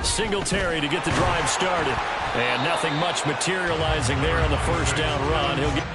Singletary to get the drive started. And nothing much materializing there on the first down run. He'll get...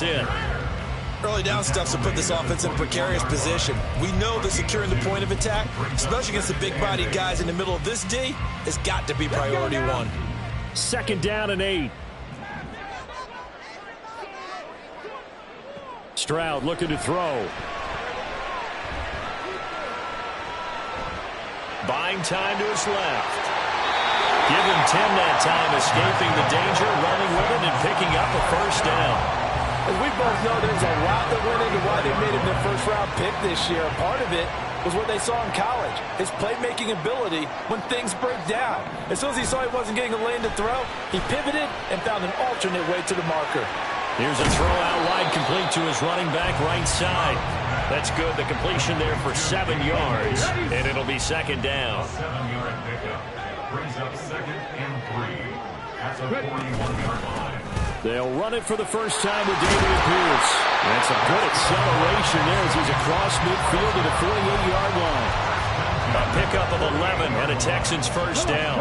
In. Early down stuffs will put this offense in a precarious position. We know that securing the point of attack, especially against the big-bodied guys in the middle of this D, has got to be priority one. 2nd down and 8. Stroud looking to throw. Buying time to his left. Give him 10 that time, escaping the danger, running with it, and picking up a first down. As we both know, there's a lot that went into why they made him their first-round pick this year. Part of it was what they saw in college, his playmaking ability when things break down. As soon as he saw he wasn't getting a lane to throw, he pivoted and found an alternate way to the marker. Here's a throw out wide, complete to his running back right side. That's good. The completion there for 7 yards, and it'll be 2nd down. 7-yard pickup brings up 2nd and 3 at the 41-yard line. They'll run it for the first time with David Pierce. That's a good acceleration there as he's across midfield to the 48-yard line. A pickup of 11 and a Texans first down.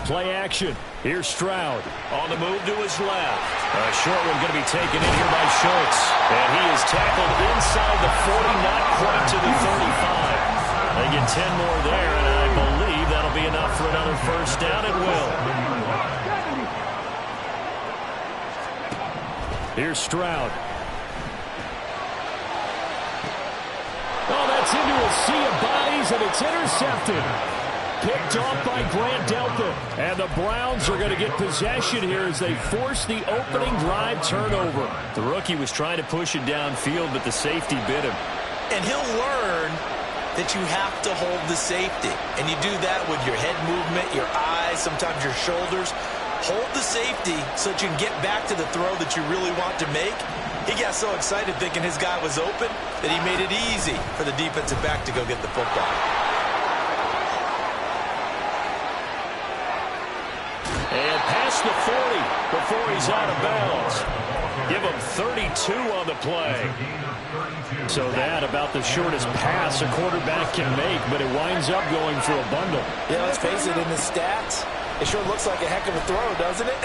Play action. Here's Stroud on the move to his left. A short one going to be taken in here by Schultz. And he is tackled inside the 40, not quite to the 35. They get 10 more there, and I believe that'll be enough for another first down. It will. Here's Stroud. Oh, that's into a sea of bodies, and it's intercepted. Picked off by Grant Delpit. And the Browns are going to get possession here as they force the opening drive turnover. The rookie was trying to push it downfield, but the safety bit him. And he'll learn that you have to hold the safety. And you do that with your head movement, your eyes, sometimes your shoulders. Hold the safety so that you can get back to the throw that you really want to make. He got so excited thinking his guy was open that he made it easy for the defensive back to go get the football. And past the 40 before he's out of bounds. Give him 32 on the play. So that about the shortest pass a quarterback can make, but it winds up going for a bundle. Yeah, let's face it, in the stats, it sure looks like a heck of a throw, doesn't it?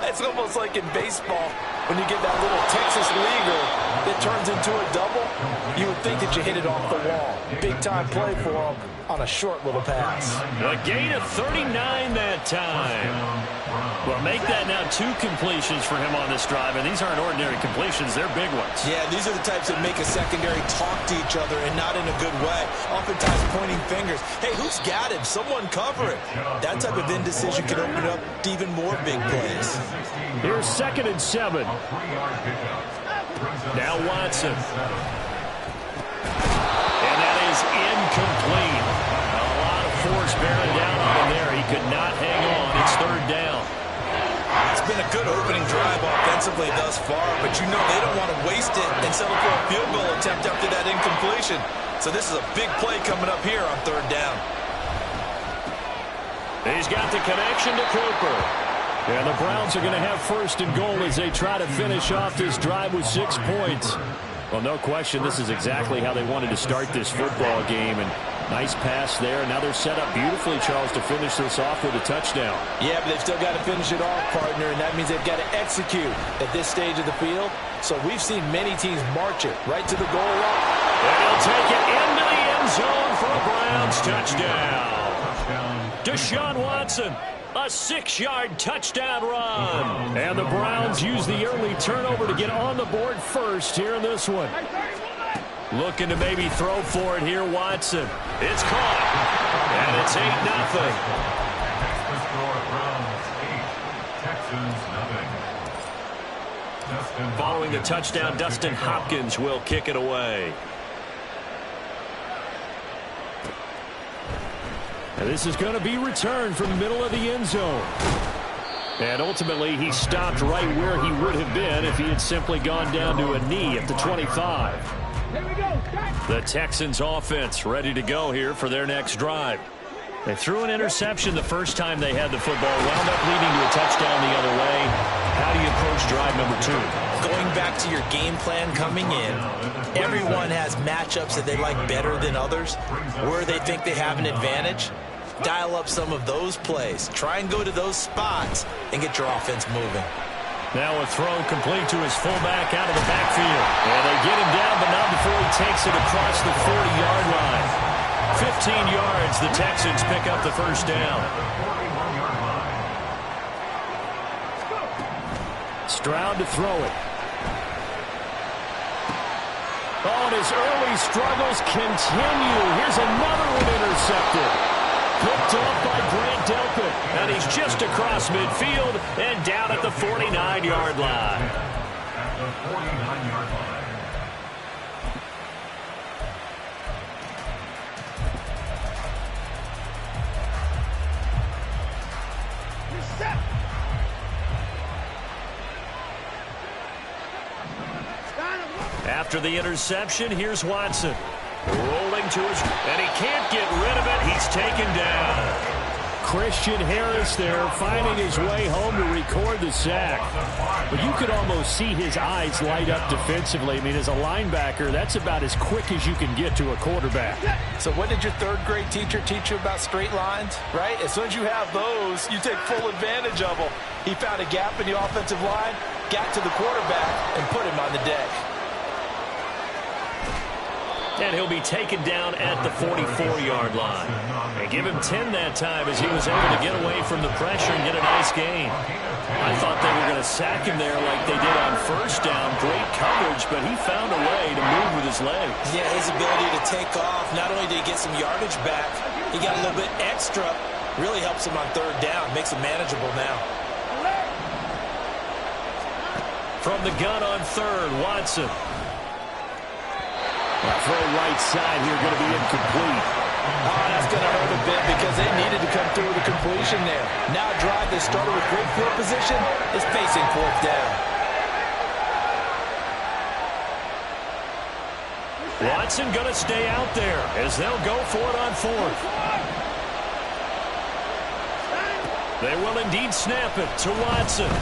It's almost like in baseball when you get that little Texas leaguer that turns into a double. You would think that you hit it off the wall. Big-time play for him on a short little pass. A gain of 39 that time. Well, make that now 2 completions for him on this drive, and these aren't ordinary completions. They're big ones. Yeah, these are the types that make a secondary talk to each other and not in a good way. Oftentimes pointing fingers. Hey, who's got him? Someone cover it. That type of indecision can open up to even more big plays. Here's 2nd and 7. Now Watson. And that is incomplete. A lot of force bearing down on him there. He could not hang on. It's 3rd down. It's been a good opening drive offensively thus far, but you know they don't want to waste it and settle for a field goal attempt after that incompletion. So this is a big play coming up here on 3rd down. He's got the connection to Cooper. And the Browns are going to have 1st and goal as they try to finish off this drive with 6 points. Well, no question, this is exactly how they wanted to start this football game. And Nice pass there. Now they're set up beautifully, Charles, to finish this off with a touchdown. Yeah, but they've still got to finish it off, partner, and that means they've got to execute at this stage of the field. So we've seen many teams march it right to the goal line. And he'll take it into the end zone for a Browns touchdown. Deshaun Watson, a 6-yard touchdown run. And the Browns use the early turnover to get on the board first here in this one. Looking to maybe throw for it here, Watson. It's caught. And it's 8-0. Following the touchdown, Dustin Hopkins will kick it away. And this is going to be returned from the middle of the end zone. And ultimately, he stopped right where he would have been if he had simply gone down to a knee at the 25. The Texans offense ready to go here for their next drive. They threw an interception the first time they had the football, wound up leading to a touchdown the other way. How do you approach drive number 2? Going back to your game plan coming in, everyone has matchups that they like better than others, where they think they have an advantage. Dial up some of those plays. Try and go to those spots and get your offense moving. Now a throw complete to his fullback out of the backfield. And they get him down, but not before he takes it across the 40-yard line. 15 yards, the Texans pick up the first down. Stroud to throw it. Oh, and his early struggles continue. Here's another one intercepted. Picked off by Grant Delpit. And he's just across midfield and down at the 49-yard line. At the 49-yard line. After the interception, here's Watson. Rolling to his, and he can't get rid of it. He's taken down. Christian Harris there finding his way home to record the sack. But you could almost see his eyes light up defensively. I mean, as a linebacker, that's about as quick as you can get to a quarterback. So what did your third-grade teacher teach you about straight lines, right? As soon as you have those, you take full advantage of them. He found a gap in the offensive line, got to the quarterback, and put him on the deck. And he'll be taken down at the 44-yard line. They give him 10 that time as he was able to get away from the pressure and get a nice gain. I thought they were going to sack him there like they did on first down. Great coverage, but he found a way to move with his legs. Yeah, his ability to take off, not only did he get some yardage back, he got a little bit extra. Really helps him on third down, makes it manageable now. From the gun on third, Watson. Throw right side here, going to be incomplete. Oh, that's going to hurt a bit because they needed to come through with a completion there. Now a drive that started with great field position is facing fourth down. Watson going to stay out there as they'll go for it on fourth. They will indeed snap it to Watson.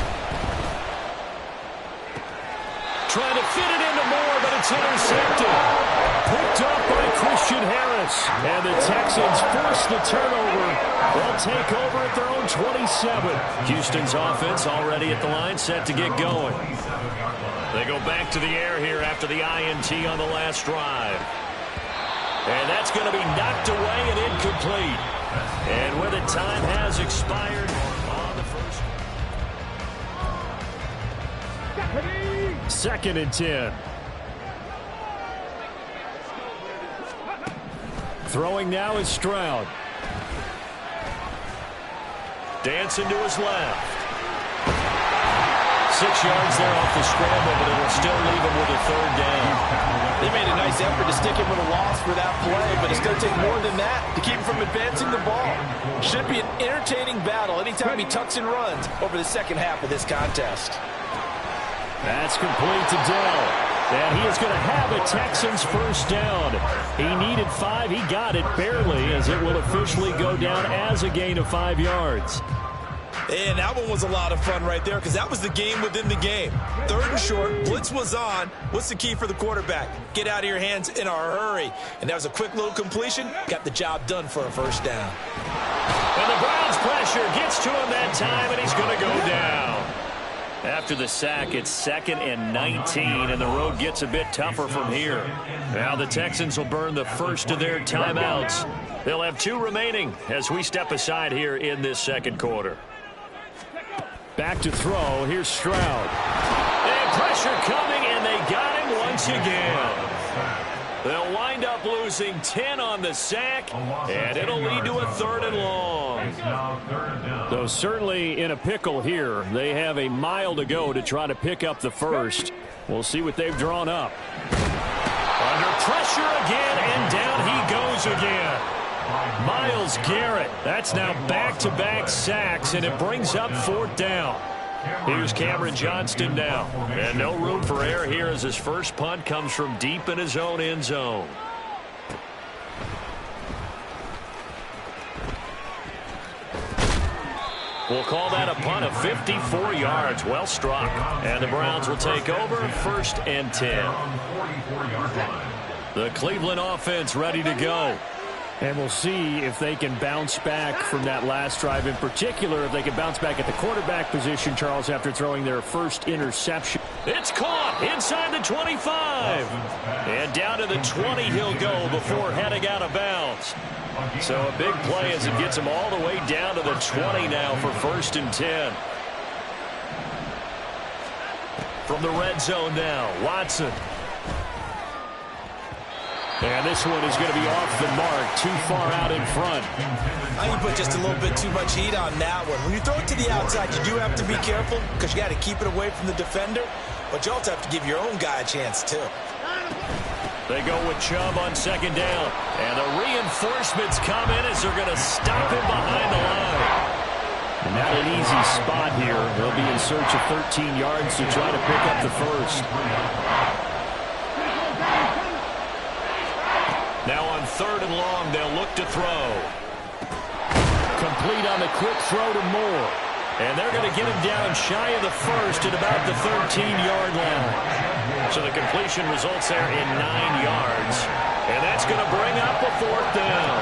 Trying to fit it into Moore, but it's intercepted. Picked up by Christian Harris. And the Texans force the turnover. They'll take over at their own 27. Houston's offense already at the line, set to get going. They go back to the air here after the INT on the last drive. And that's going to be knocked away and incomplete. And with it, time has expired on the first. 2nd and 10. Throwing now is Stroud. Dancing to his left. 6 yards there off the scramble, but it'll still leave him with a third down. They made a nice effort to stick him with a loss for that play, but it's going to take more than that to keep him from advancing the ball. Should be an entertaining battle anytime he tucks and runs over the second half of this contest. That's complete to Dell. And he is going to have a Texans first down. He needed 5. He got it barely, as it will officially go down as a gain of 5 yards. And that one was a lot of fun right there because that was the game within the game. 3rd and short, blitz was on. What's the key for the quarterback? Get out of your hands in a hurry. And that was a quick little completion. Got the job done for a first down. And the Browns pressure gets to him that time, and he's going to go down. After the sack, it's 2nd and 19, and the road gets a bit tougher from here. Now the Texans will burn the first of their timeouts. They'll have 2 remaining as we step aside here in this 2nd quarter. Back to throw. Here's Stroud. And pressure coming, and they got him once again. They'll wind up losing 10 on the sack, and it'll lead to a 3rd and long. Though certainly in a pickle here. They have a mile to go to try to pick up the first. We'll see what they've drawn up. Under pressure again, and down he goes again. Myles Garrett. That's now back-to-back sacks, and it brings up 4th down. Here's Cameron Johnston now. And no room for error here as his first punt comes from deep in his own end zone. We'll call that a punt of 54 yards. Well struck. And the Browns will take over 1st and 10. The Cleveland offense ready to go. And we'll see if they can bounce back from that last drive. In particular, if they can bounce back at the quarterback position, Charles, after throwing their first interception. It's caught inside the 25. And down to the 20 he'll go before heading out of bounds. So a big play as it gets him all the way down to the 20 now for 1st and 10. From the red zone now, Watson. And this one is going to be off the mark, too far out in front. I think you put just a little bit too much heat on that one. When you throw it to the outside, you do have to be careful because you got to keep it away from the defender, but you also have to give your own guy a chance too. They go with Chubb on 2nd down, and the reinforcements come in as they're going to stop him behind the line. And not an easy spot here. They'll be in search of 13 yards to try to pick up the first. Now on 3rd and long, they'll look to throw. Complete on the quick throw to Moore. And they're going to get him down shy of the first at about the 13-yard line. So the completion results there in 9 yards. And that's going to bring up a 4th down.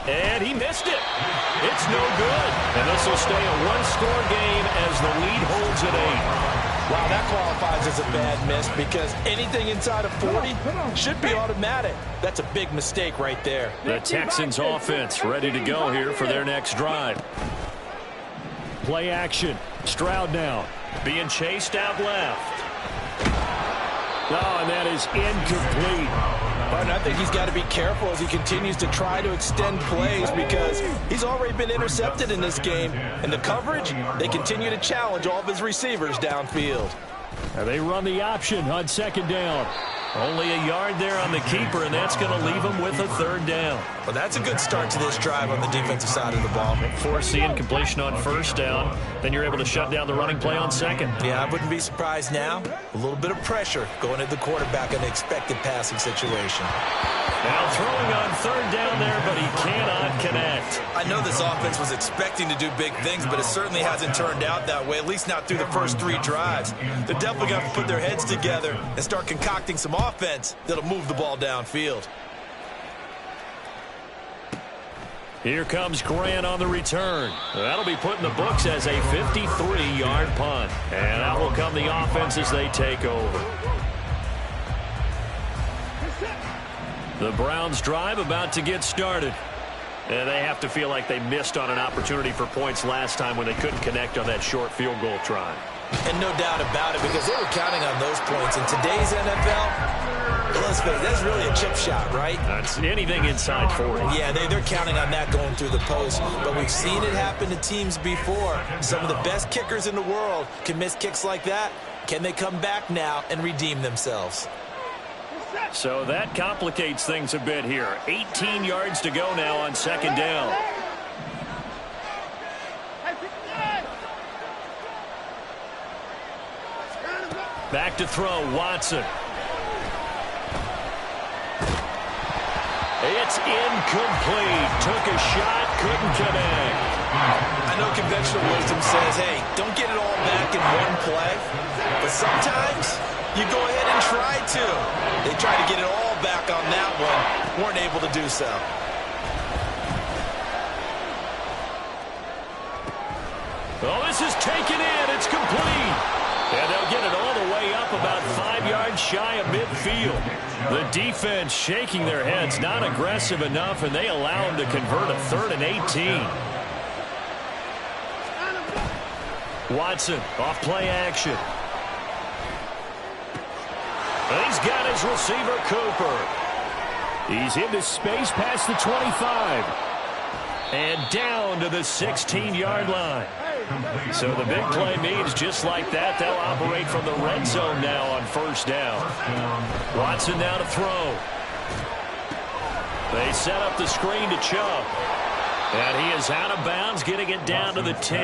And he missed it. It's no good. And this will stay a 1-score game as the lead holds at 8. Wow, that qualifies as a bad miss because anything inside of 40 should be automatic. That's a big mistake right there. The Texans offense ready to go here for their next drive. Play action. Stroud now. Being chased out left. Oh, and that is incomplete. And I think he's got to be careful as he continues to try to extend plays because he's already been intercepted in this game. And the coverage, they continue to challenge all of his receivers downfield. Now they run the option on 2nd down. Only a yard there on the keeper, and that's going to leave him with a 3rd down. Well, that's a good start to this drive on the defensive side of the ball. Force the incompletion on 1st down. Then you're able to shut down the running play on 2nd. Yeah, I wouldn't be surprised now. A little bit of pressure going at the quarterback in an expected passing situation. Now throwing on 3rd down there, but he cannot connect. I know this offense was expecting to do big things, but it certainly hasn't turned out that way, at least not through the first 3 drives. They're definitely going to put their heads together and start concocting some offense that'll move the ball downfield. Here comes Grant on the return. That'll be put in the books as a 53-yard punt. And out will come the offense as they take over. The Browns drive about to get started. And they have to feel like they missed on an opportunity for points last time when they couldn't connect on that short field goal try. And no doubt about it, because they were counting on those points. In today's NFL, let's face it, that's really a chip shot, right? That's anything inside 40. Yeah, they're counting on that going through the post. But we've seen it happen to teams before. Some of the best kickers in the world can miss kicks like that. Can they come back now and redeem themselves? So that complicates things a bit here. 18 yards to go now on 2nd down. Back to throw, Watson. That's incomplete. Took a shot, couldn't connect. I know conventional wisdom says, hey, don't get it all back in one play. But sometimes you go ahead and try to. They tried to get it all back on that one. Weren't able to do so. Oh, this is taken in. It's complete. And they'll get it all the way up about 5 yards shy of midfield. The defense shaking their heads, not aggressive enough, and they allow them to convert a 3rd and 18. Watson off play action. And he's got his receiver, Cooper. He's into space past the 25. And down to the 16-yard line. So the big play means just like that, they'll operate from the red zone now on 1st down. Watson now to throw. They set up the screen to Chubb. And he is out of bounds, getting it down to the 10.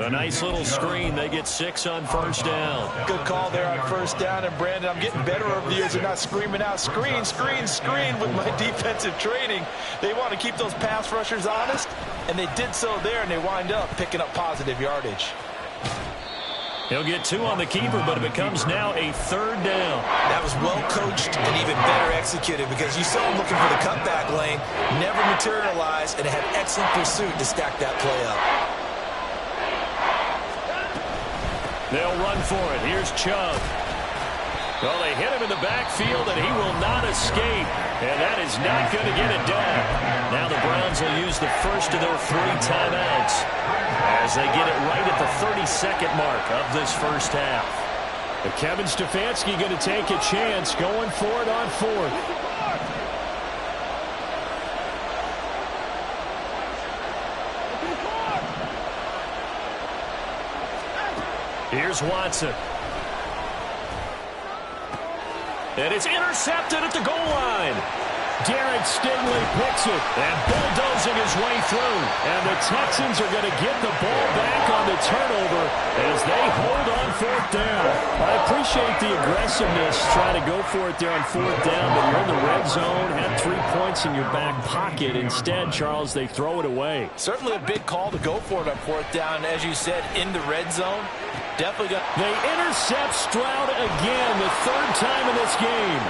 A nice little screen. They get 6 on 1st down. Good call there on 1st down. And, Brandon, I'm getting better over the years of not screaming out, screen, screen, screen with my defensive training. They want to keep those pass rushers honest, and they did so there, and they wind up picking up positive yardage. He'll get 2 on the keeper, but it becomes now a 3rd down. That was well coached and even better executed because you saw him looking for the cutback lane, never materialized, and had excellent pursuit to stack that play up. They'll run for it. Here's Chubb. Well, they hit him in the backfield, and he will not escape. And that is not going to get it done. Now the Browns will use the first of their 3 timeouts as they get it right at the 32nd mark of this first half. And Kevin Stefanski going to take a chance going for it on 4th. Here's Watson. And it's intercepted at the goal line. Derek Stingley picks it and bulldozing his way through. And the Texans are going to get the ball back on the turnover as they hold on 4th down. I appreciate the aggressiveness trying to go for it there on 4th down, but you're in the red zone, had 3 points in your back pocket. Instead, Charles, they throw it away. Certainly a big call to go for it on 4th down. As you said, in the red zone. Definitely got. They intercept Stroud again, the 3rd time in this game.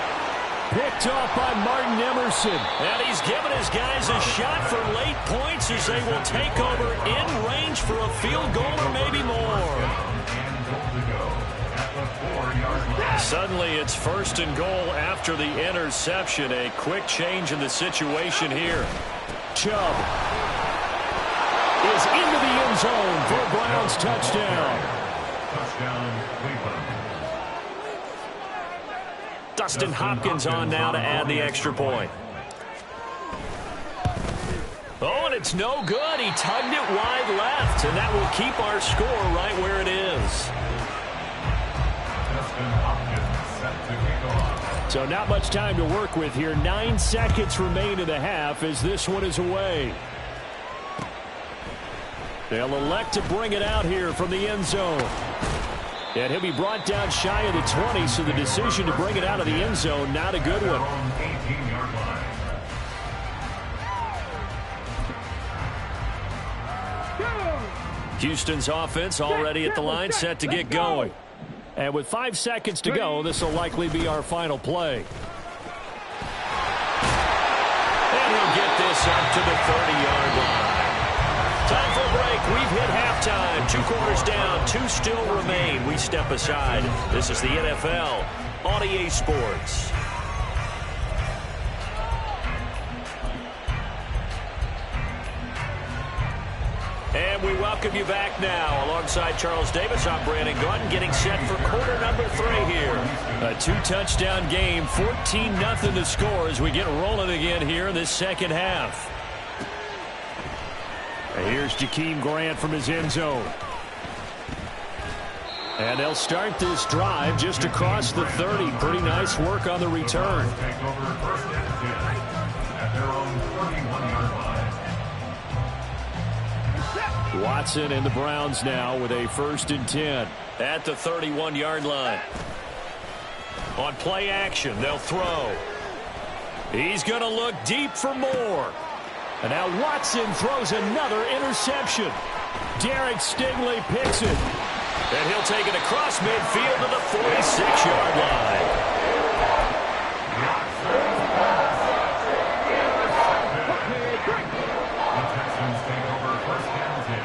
Picked off by Martin Emerson. And he's given his guys a shot for late points as they will take over in range for a field goal or maybe more. Suddenly it's 1st and goal after the interception. A quick change in the situation here. Chubb is into the end zone for a Browns touchdown. Dustin Hopkins on now to add the extra point. Oh, and it's no good. He tugged it wide left, and that will keep our score right where it is. So not much time to work with here. 9 seconds remain in the half as this one is away. They'll elect to bring it out here from the end zone. And he'll be brought down shy of the 20, so the decision to bring it out of the end zone, not a good one. Houston's offense already at the line, set to get going. And with 5 seconds to go, this will likely be our final play. And he'll get this up to the 30-yard line. Time for a break. We've hit halftime. 2 quarters down. 2 still remain. We step aside. This is the NFL on EA Sports. And we welcome you back now. Alongside Charles Davis, I'm Brandon Gaudin, getting set for quarter number 3 here. A 2-touchdown game, 14-0 to score as we get rolling again here in this second half. Here's Jakeem Grant from his end zone. And they'll start this drive just across the 30. Pretty nice work on the return. Watson and the Browns now with a 1st and 10 at the 31-yard line. On play action, they'll throw. He's going to look deep for more. And now Watson throws another interception. Derek Stingley picks it. And he'll take it across midfield to the 46-yard line. The Texans take over first down 10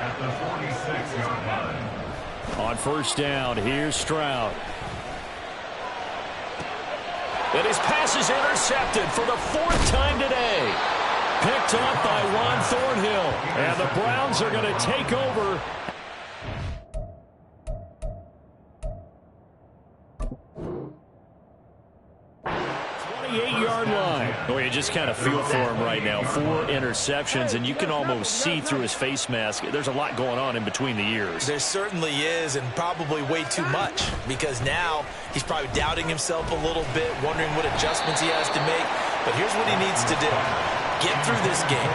at the 46-yard line. On first down, here's Stroud. And his pass is intercepted for the 4th time today. Picked up by Ron Thornhill. And the Browns are going to take over. Yard line. Oh, you just kind of feel for him right now. 4 interceptions, and you can almost see through his face mask. There's a lot going on in between the ears. There certainly is, and probably way too much, because now he's probably doubting himself a little bit, wondering what adjustments he has to make. But here's what he needs to do. Get through this game.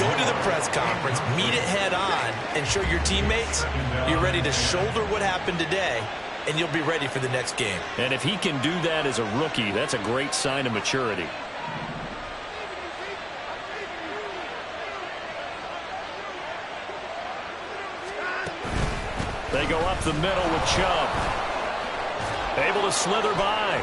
Go to the press conference, meet it head on, and show your teammates you're ready to shoulder what happened today, and you'll be ready for the next game. And if he can do that as a rookie, that's a great sign of maturity. They go up the middle with Chubb. Able to slither by.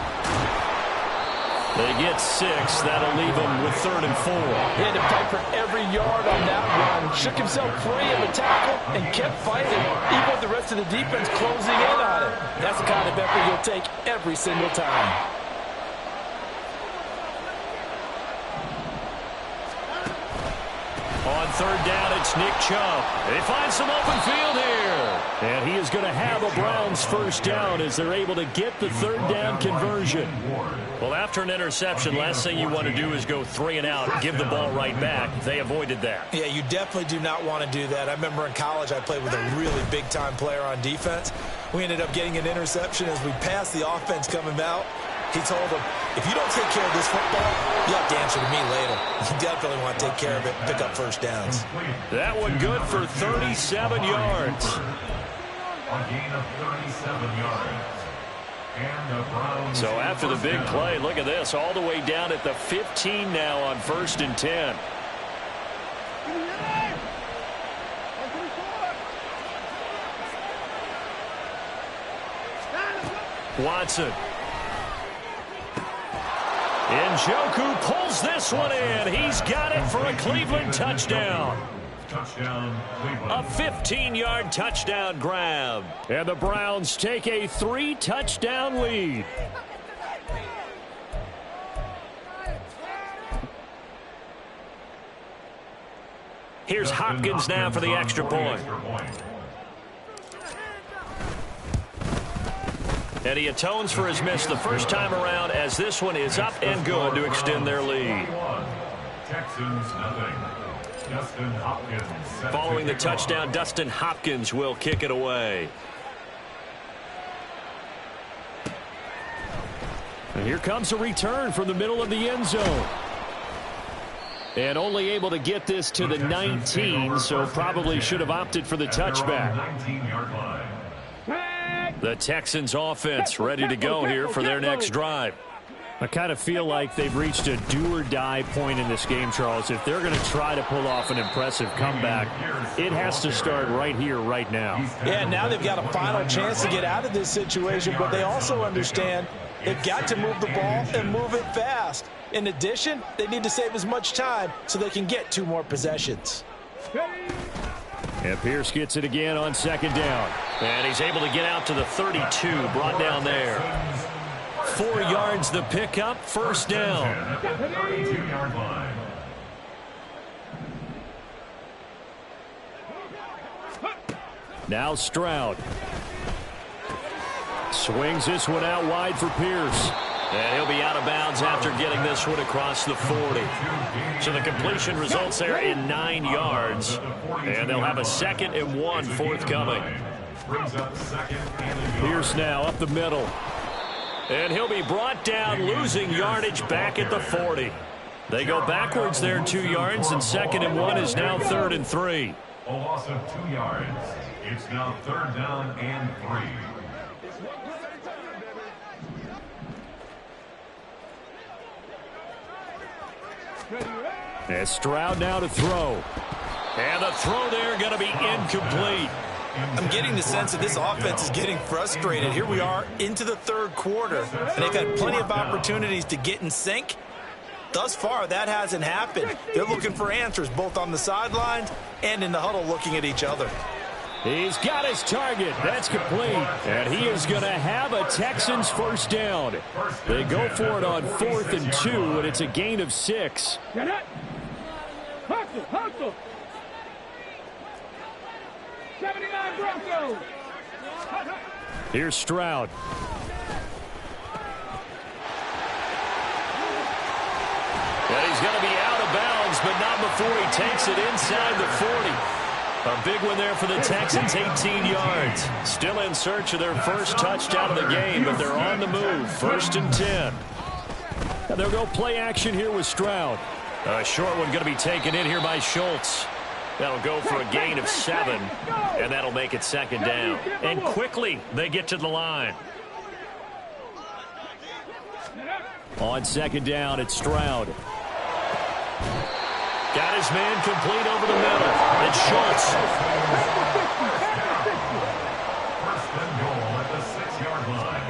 They get 6. That'll leave them with 3rd and 4. He had to fight for every yard on that run. Shook himself free of a tackle and kept fighting, even with the rest of the defense closing in on him. That's the kind of effort you'll take every single time. On 3rd down, it's Nick Chubb. They find some open field here. And he is going to have a Browns first down as they're able to get the 3rd down conversion. Well, after an interception, last thing you want to do is go 3 and out, give the ball right back. They avoided that. Yeah, you definitely do not want to do that. I remember in college I played with a really big-time player on defense. We ended up getting an interception as we passed the offense coming out. He told him, if you don't take care of this football, you have to answer to me later. You definitely want to take care of it and pick up first downs. That one good for 37 yards. A gain of 37 yards. And the Browns. So after the big play, look at this, all the way down at the 15 now on 1st and 10. Watson. Njoku pulls this one in. He's got it for a Cleveland touchdown. Touchdown, Cleveland. A 15-yard touchdown grab. And the Browns take a 3-touchdown lead. Here's Hopkins now for the extra point. And he atones for his miss the first time around as this one is up and good to extend their lead. Texans nothing. Dustin Hopkins. Following the touchdown, Dustin Hopkins will kick it away. And here comes a return from the middle of the end zone. And only able to get this to the 19, so probably should have opted for the touchback. 19-yard line. The Texans offense ready to go here for their next drive. I kind of feel like they've reached a do-or-die point in this game, Charles. If they're going to try to pull off an impressive comeback, it has to start right here, right now. Yeah, now they've got a final chance to get out of this situation, but they also understand they've got to move the ball and move it fast. In addition, they need to save as much time so they can get 2 more possessions. And Pierce gets it again on 2nd down. And he's able to get out to the 32, brought down there. 4 yards the pickup, first down. 32-yard line. Now Stroud. Swings this one out wide for Pierce. And he'll be out of bounds after getting this one across the 40. So the completion results there in 9 yards. And they'll have a 2nd and 1 forthcoming. Pierce now up the middle. And he'll be brought down, losing yardage back at the 40. They go backwards there 2 yards, and 2nd and 1 is now 3rd and 3. A loss of 2 yards. It's now 3rd down and 3. – 2 And Stroud now to throw. And the throw there going to be incomplete. I'm getting the sense that this offense is getting frustrated. Here we are into the third quarter, and they've had plenty of opportunities to get in sync. Thus far, that hasn't happened. They're looking for answers both on the sidelines and in the huddle looking at each other. He's got his target. That's complete. And he is going to have a Texans first down. They go for it on 4th and 2, and it's a gain of 6. Get it. Hustle. 79 Broncos. Here's Stroud. And he's going to be out of bounds, but not before he takes it inside the 40. A big one there for the Texans, 18 yards. Still in search of their first touchdown of the game, but they're on the move. 1st and 10. And they'll go play action here with Stroud. A short one going to be taken in here by Schultz. That'll go for a gain of 7, and that'll make it 2nd down. And quickly, they get to the line. On 2nd down, it's Stroud. Got his man complete over the middle. It's Schultz. First and goal at the 6-yard line.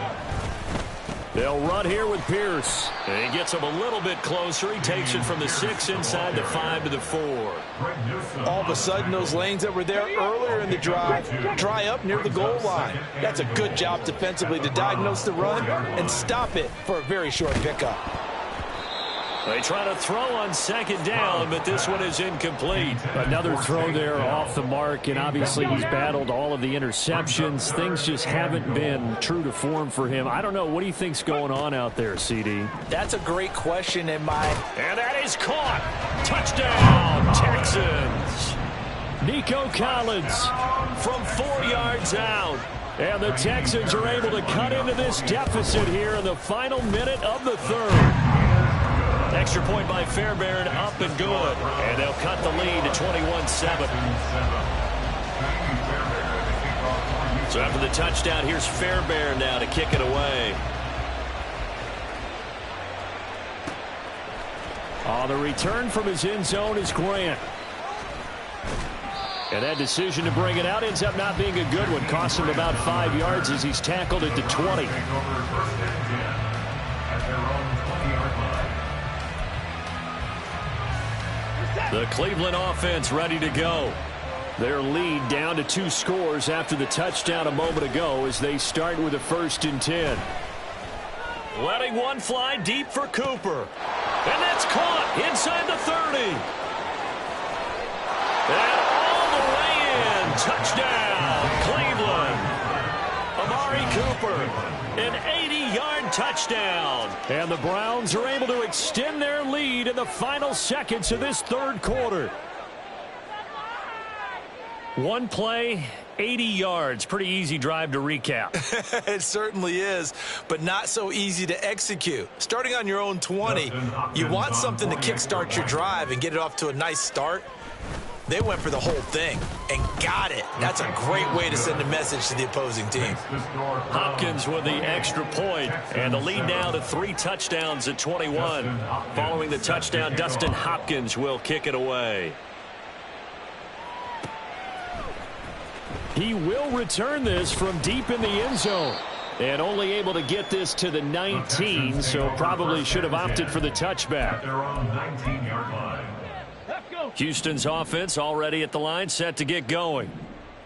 They'll run here with Pierce. And he gets him a little bit closer. He takes it from the 6 inside the 5 to the 4. All of a sudden, those lanes that were there earlier in the drive dry up near the goal line. That's a good job defensively to diagnose the run and stop it for a very short pickup. They try to throw on 2nd down, but this one is incomplete. Another throw there off the mark, and obviously he's battled all of the interceptions. Things just haven't been true to form for him. I don't know. What do you think's going on out there, CD? That's a great question in my... And that is caught. Touchdown, Texans. Nico Collins from 4 yards out. And the Texans are able to cut into this deficit here in the final minute of the 3rd. Extra point by Fairbairn, up and good. And they'll cut the lead to 21-7. So after the touchdown, here's Fairbairn now to kick it away. The return from his end zone is Grant. And that decision to bring it out ends up not being a good one. Costs him about 5 yards as he's tackled at the 20. The Cleveland offense ready to go. Their lead down to 2 scores after the touchdown a moment ago as they start with a 1st and 10. Letting one fly deep for Cooper. And that's caught inside the 30. And all the way in. Touchdown, Cleveland. Amari Cooper, an 80-yard touchdown. And the Browns are able to extend their lead in the final seconds of this 3rd quarter. One play, 80 yards. Pretty easy drive to recap. It certainly is, but not so easy to execute. Starting on your own 20, you want something to kickstart your drive and get it off to a nice start. They went for the whole thing and got it. That's a great way to send a message to the opposing team. Hopkins with the extra point, and the lead now to 3 touchdowns at 21. Following the touchdown, Dustin Hopkins will kick it away. He will return this from deep in the end zone. And only able to get this to the 19, so probably should have opted for the touchback. They're on 19-yard line. Houston's offense already at the line, set to get going.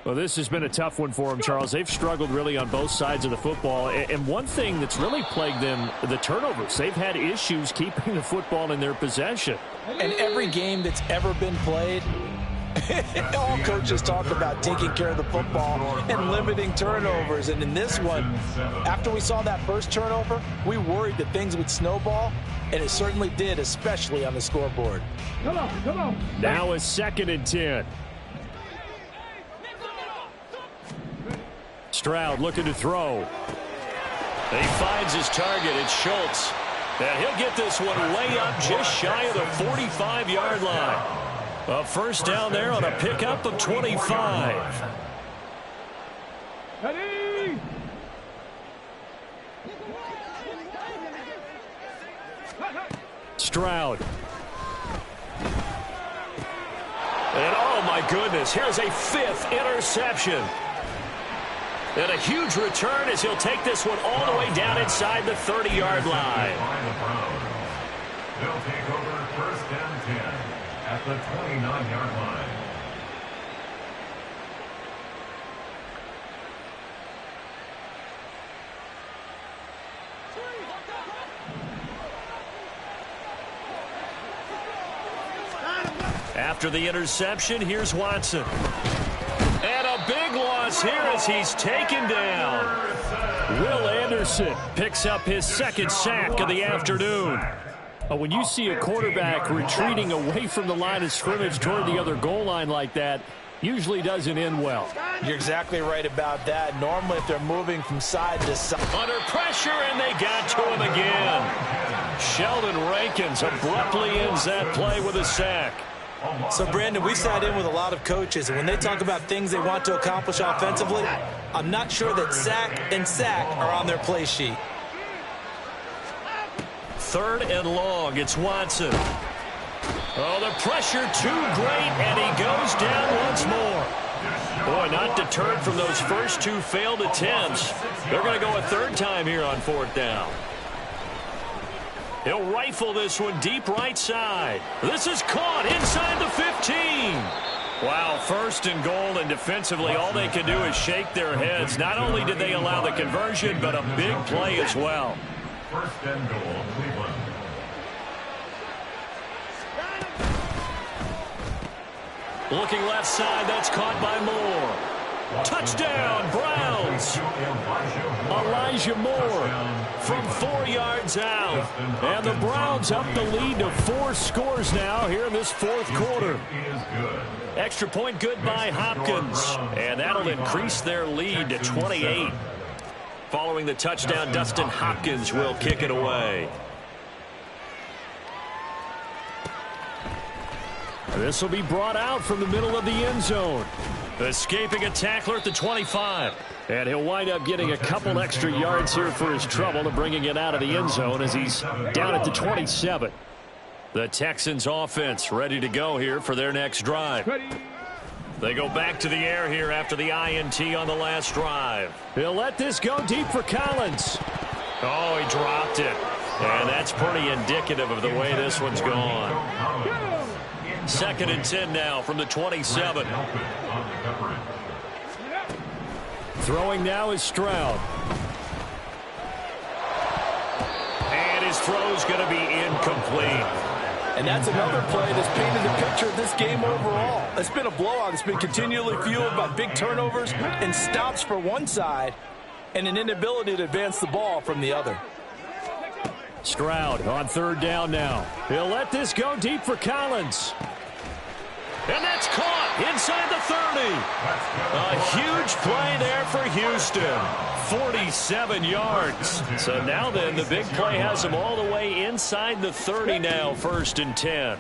Well, this has been a tough one for them, Charles. They've struggled really on both sides of the football. And one thing that's really plagued them, the turnovers. They've had issues keeping the football in their possession. And every game that's ever been played, all coaches talk about taking care of the football and limiting turnovers. And in this one, after we saw that first turnover, we worried that things would snowball, and it certainly did, especially on the scoreboard. Come on. Now a 2nd and 10. Stroud looking to throw. He finds his target. It's Schultz. And he'll get this one way up just shy of the 45-yard line. A first down there on a pickup of 25. Ready? Stroud. goodness. Here's a 5th interception. And a huge return as he'll take this one all the way down inside the 30-yard line. They'll take over 1st and 10 at the 29-yard line. After the interception, here's Watson. And a big loss here as he's taken down. Will Anderson picks up his 2nd sack of the afternoon. When you see a quarterback retreating away from the line of scrimmage toward the other goal line like that, usually doesn't end well. You're exactly right about that. Normally, if they're moving from side to side. Under pressure, and they got to him again. Sheldon Rankins abruptly ends that play with a sack. So, Brandon, we sat in with a lot of coaches, and when they talk about things they want to accomplish offensively, I'm not sure that sack and sack are on their play sheet. 3rd and long. It's Watson. Oh, the pressure too great, and he goes down once more. Boy, not deterred from those first 2 failed attempts. They're going to go a 3rd time here on 4th down. He'll rifle this one deep right side. This is caught inside the 15. Wow, 1st and goal, and defensively all they can do is shake their heads. Not only did they allow the conversion, but a big play as well. 1st and goal, Cleveland. Looking left side, that's caught by Moore. Touchdown, Browns. Elijah Moore from 4 yards out. And the Browns up the lead to 4 scores now here in this 4th quarter. Extra point good by Hopkins. And that'll increase their lead to 28. Following the touchdown, Dustin Hopkins will kick it away. This will be brought out from the middle of the end zone. Escaping a tackler at the 25. And he'll wind up getting a couple extra yards here for his trouble and bringing it out of the end zone as he's down at the 27. The Texans offense ready to go here for their next drive. They go back to the air here after the INT on the last drive. He'll let this go deep for Collins. Oh, he dropped it. And that's pretty indicative of the way this one's gone. 2nd and 10 now from the 27. Throwing now is Stroud. And his throw's going to be incomplete. And that's another play that's painted the picture of this game overall. It's been a blowout. It's been continually fueled by big turnovers and stops for one side and an inability to advance the ball from the other. Stroud on 3rd down now. He'll let this go deep for Collins. And that's caught inside the 30. A huge play there for Houston. 47 yards. So now then, the big play has them all the way inside the 30 now, 1st and 10.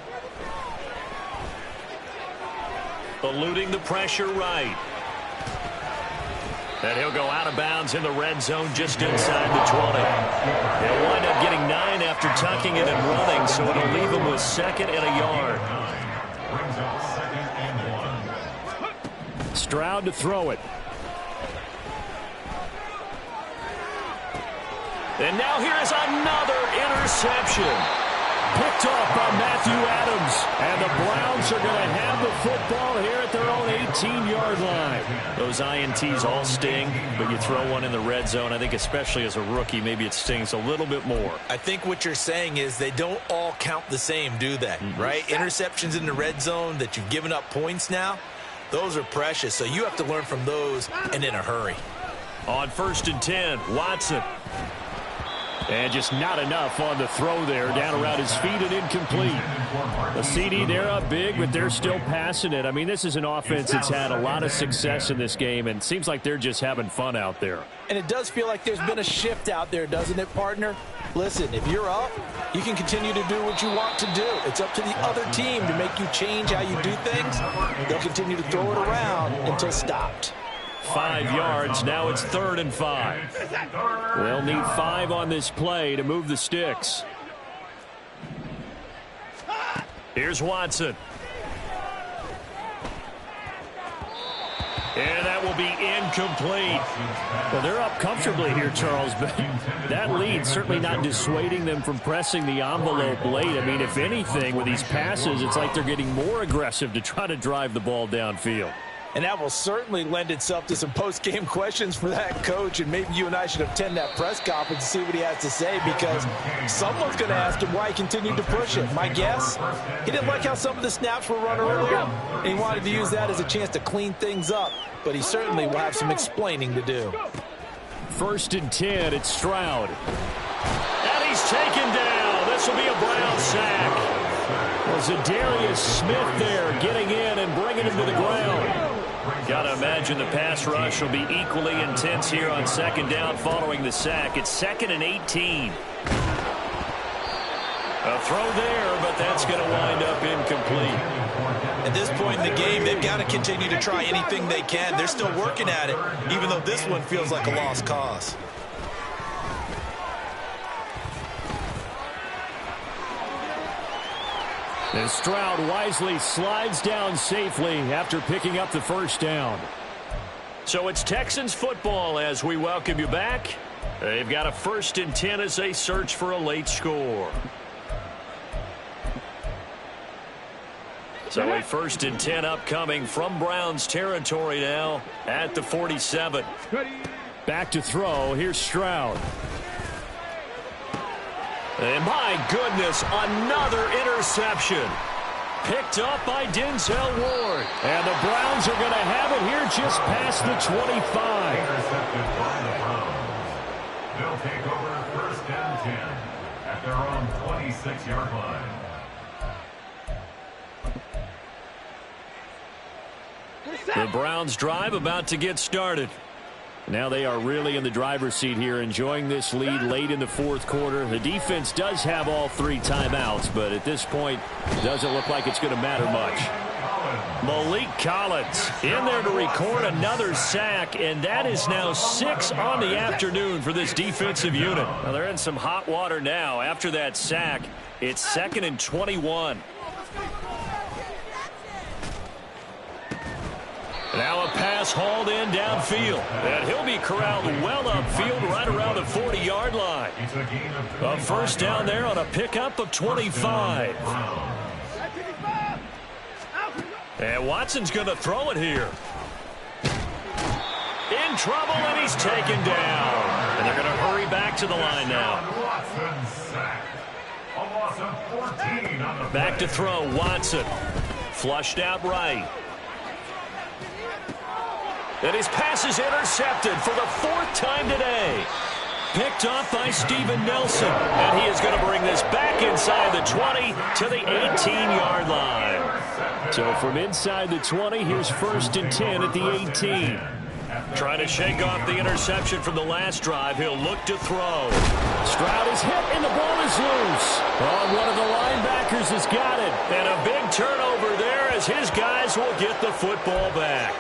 Eluding the pressure right. And he'll go out of bounds in the red zone just inside the 20. He'll wind up getting 9 after tucking it and running, so it'll leave him with 2nd and a yard. Stroud to throw it. And now here's another interception. Picked off by Matthew Adams. And the Browns are going to have the football here at their own 18-yard line. Those INTs all sting, but you throw one in the red zone, I think especially as a rookie, maybe it stings a little bit more. I think what you're saying is they don't all count the same, do they? Right? Interceptions in the red zone that you've given up points now, those are precious. So you have to learn from those and in a hurry. On 1st and 10, Watson. And just not enough on the throw there. Down around his feet and incomplete. The CD, they're up big, but they're still passing it. I mean, this is an offense that's had a lot of success in this game, and it seems like they're just having fun out there. And it does feel like there's been a shift out there, doesn't it, partner? Listen, if you're up, you can continue to do what you want to do. It's up to the other team to make you change how you do things. They'll continue to throw it around until stopped. 5 yards. Now it's 3rd and 5. They'll need 5 on this play to move the sticks. Here's Watson. And that will be incomplete. Well, they're up comfortably here, Charles, but that lead certainly not dissuading them from pressing the envelope late. I mean, if anything, with these passes, it's like they're getting more aggressive to try to drive the ball downfield. And that will certainly lend itself to some post-game questions for that coach, and maybe you and I should attend that press conference to see what he has to say, because someone's going to ask him why he continued to push it. My guess, he didn't like how some of the snaps were run earlier, and he wanted to use that as a chance to clean things up, but he certainly will have some explaining to do. 1st and 10, it's Stroud. And he's taken down. This will be a Brown sack. Was Zadarius Smith there getting in and bringing him to the ground. Got to imagine the pass rush will be equally intense here on 2nd down following the sack. It's 2nd and 18. A throw there, but that's going to wind up incomplete. At this point in the game, they've got to continue to try anything they can. They're still working at it, even though this one feels like a lost cause. And Stroud wisely slides down safely after picking up the 1st down. So it's Texans football as we welcome you back. They've got a 1st and 10 as they search for a late score. So a 1st and 10 upcoming from Browns territory now at the 47. Back to throw. Here's Stroud. And my goodness, another interception. Picked up by Denzel Ward. And the Browns are going to have it here just past the 25. Intercepted by the Browns. They'll take over 1st and 10 at their own 26-yard line. The Browns drive about to get started. Now they are really in the driver's seat here, enjoying this lead late in the 4th quarter. The defense does have all 3 timeouts, but at this point, it doesn't look like it's going to matter much. Malik Collins in there to record another sack, and that is now 6 on the afternoon for this defensive unit. Now they're in some hot water now. After that sack, it's 2nd and 21. Now a pass hauled in downfield. And he'll be corralled well upfield right around the 40-yard line. A 1st down there on a pickup of 25. And Watson's going to throw it here. In trouble, and he's taken down. And they're going to hurry back to the line now. Back to throw, Watson. Flushed out right. And his pass is intercepted for the 4th time today. Picked off by Steven Nelson. And he is going to bring this back inside the 20 to the 18-yard line. So from inside the 20, here's 1st and 10 at the 18. Trying to shake off the interception from the last drive. He'll look to throw. Stroud is hit, and the ball is loose. Oh, one of the linebackers has got it. And a big turnover there as his guys will get the football back.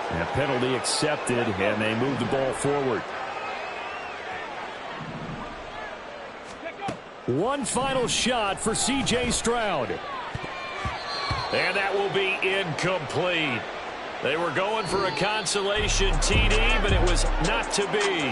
And a penalty accepted, and they move the ball forward. One final shot for C.J. Stroud. And that will be incomplete. They were going for a consolation TD, but it was not to be.